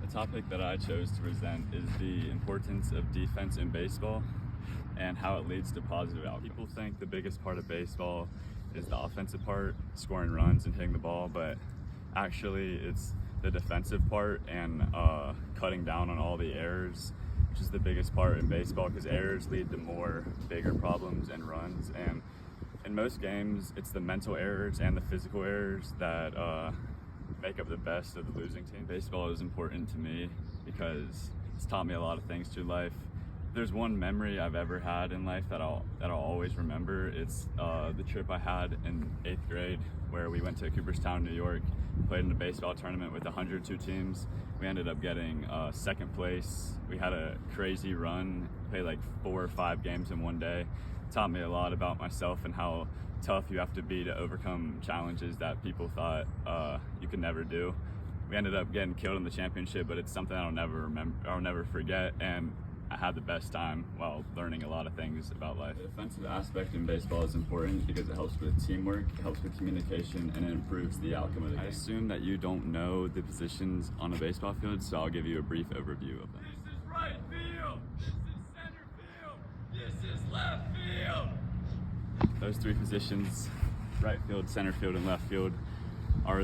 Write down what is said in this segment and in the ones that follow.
The topic that I chose to present is the importance of defense in baseball and how it leads to positive outcomes. People think the biggest part of baseball is the offensive part, scoring runs and hitting the ball, but actually it's the defensive part and cutting down on all the errors, which is the biggest part in baseball, because errors lead to more bigger problems and runs. And in most games, it's the mental errors and the physical errors that make up the best of the losing team. Baseball is important to me because it's taught me a lot of things through life. There's one memory I've ever had in life that I'll always remember. It's the trip I had in 8th grade where we went to Cooperstown, New York, played in a baseball tournament with 102 teams. We ended up getting second place. We had a crazy run, played like 4 or 5 games in one day. It taught me a lot about myself and how tough you have to be to overcome challenges that people thought you could never do. We ended up getting killed in the championship, but it's something I'll never forget, and I had the best time while learning a lot of things about life. The defensive aspect in baseball is important because it helps with teamwork, it helps with communication, and it improves the outcome of the game. I assume that you don't know the positions on a baseball field, so I'll give you a brief overview of them. This is right field, this is center field, this is left field. Those 3 positions, right field, center field, and left field, are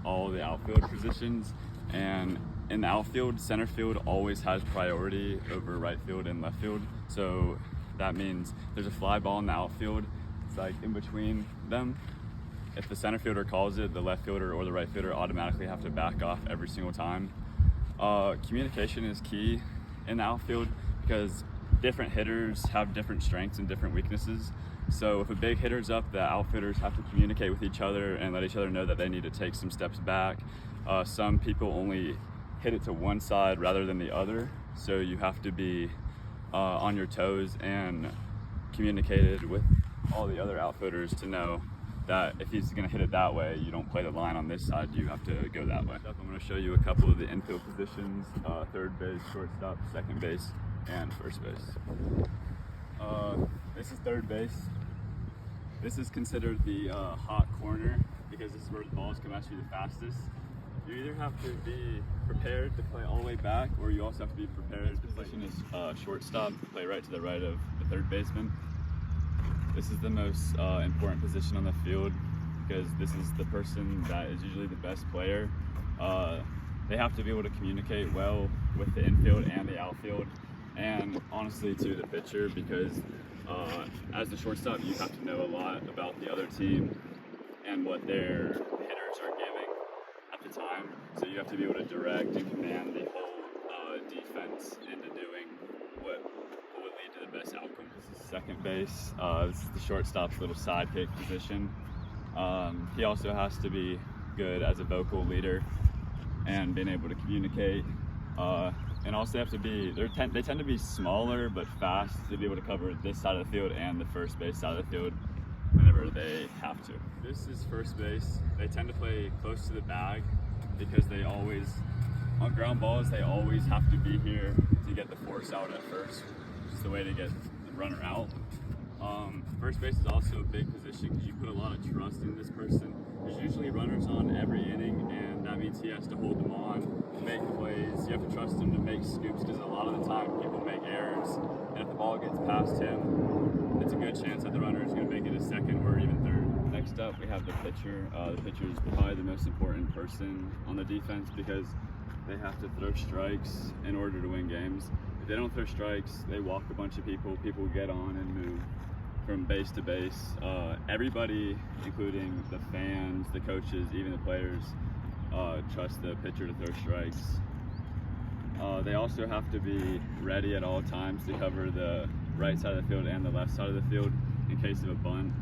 all the outfield positions. And in the outfield, center field always has priority over right field and left field. So that means there's a fly ball in the outfield. It's like in between them. If the center fielder calls it, the left fielder or the right fielder automatically have to back off every single time. Communication is key in the outfield because different hitters have different strengths and different weaknesses. So if a big hitter's up, the outfielders have to communicate with each other and let each other know that they need to take some steps back. Some people only hit it to one side rather than the other, so you have to be on your toes and communicated with all the other outfielders to know that if he's going to hit it that way, you don't play the line on this side, you have to go that way. I'm going to show you a couple of the infield positions: third base, shortstop, second base, and first base. This is third base. This is considered the hot corner because this is where the balls come at you the fastest. You either have to be prepared to play all the way back, or you also have to be prepared to play. This position is shortstop, play right to the right of the third baseman. This is the most important position on the field because this is the person that is usually the best player. They have to be able to communicate well with the infield and the outfield, and honestly to the pitcher, because as the shortstop you have to know a lot about the other team and what their hitters are giving at the time. So you have to be able to direct and command the whole defense into doing what would lead to the best outcome. This is second base. This is the shortstop's little sidekick position. He also has to be good as a vocal leader and being able to communicate. And also have to be, they tend to be smaller but fast to be able to cover this side of the field and the first base side of the field whenever they have to. This is first base. They tend to play close to the bag because they always, on ground balls, they always have to be here to get the force out at first, which is the way to get the runner out. First base is also a big position because you put a lot of trust in this person. There's usually runners on every inning, and that means he has to hold them on, make plays. You have to trust him to make scoops because a lot of the time people make errors, and if the ball gets past him, it's a good chance that the runner is going to make it a second or even third. Next up, we have the pitcher. The pitcher is probably the most important person on the defense because they have to throw strikes in order to win games. If they don't throw strikes, they walk a bunch of people. People get on and move from base to base. Everybody, including the fans, the coaches, even the players, trust the pitcher to throw strikes. They also have to be ready at all times to cover the right side of the field and the left side of the field in case of a bunt.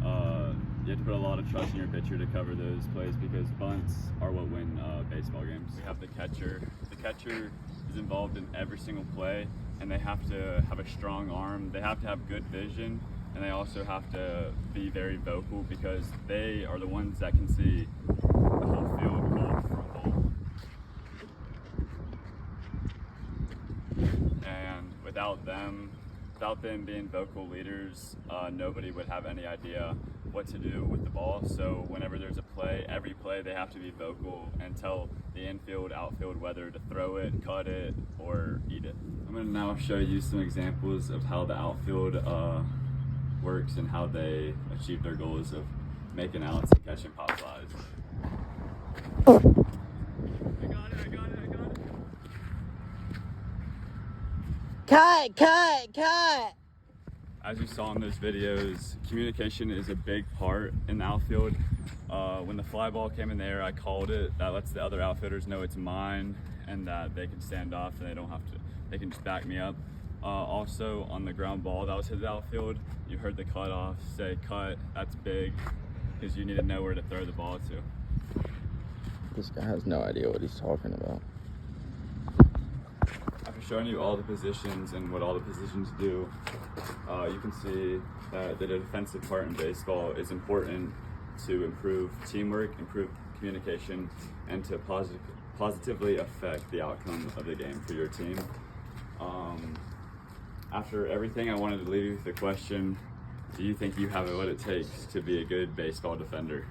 You have to put a lot of trust in your pitcher to cover those plays because bunts are what win baseball games. We have the catcher. The catcher is involved in every single play, and they have to have a strong arm. They have to have good vision, and they also have to be very vocal because they are the ones that can see the whole field goal from goal. And without them being vocal leaders, nobody would have any idea what to do with the ball. So whenever there's a play, every play they have to be vocal and tell the the infield, outfield, whether to throw it, cut it, or eat it. I'm going to now show you some examples of how the outfield works and how they achieve their goals of making outs and catching pop flies. I got it. Cut! As you saw in those videos, communication is a big part in the outfield. When the fly ball came in the air, I called it. That lets the other outfielders know it's mine and that they can stand off and they can just back me up. Also, on the ground ball that was hit the outfield, you heard the cutoff say cut. That's big because you need to know where to throw the ball to. This guy has no idea what he's talking about. After showing you all the positions and what all the positions do, you can see that the defensive part in baseball is important to improve teamwork, improve communication, and to positively affect the outcome of the game for your team. After everything, I wanted to leave you with the question: do you think you have what it takes to be a good baseball defender?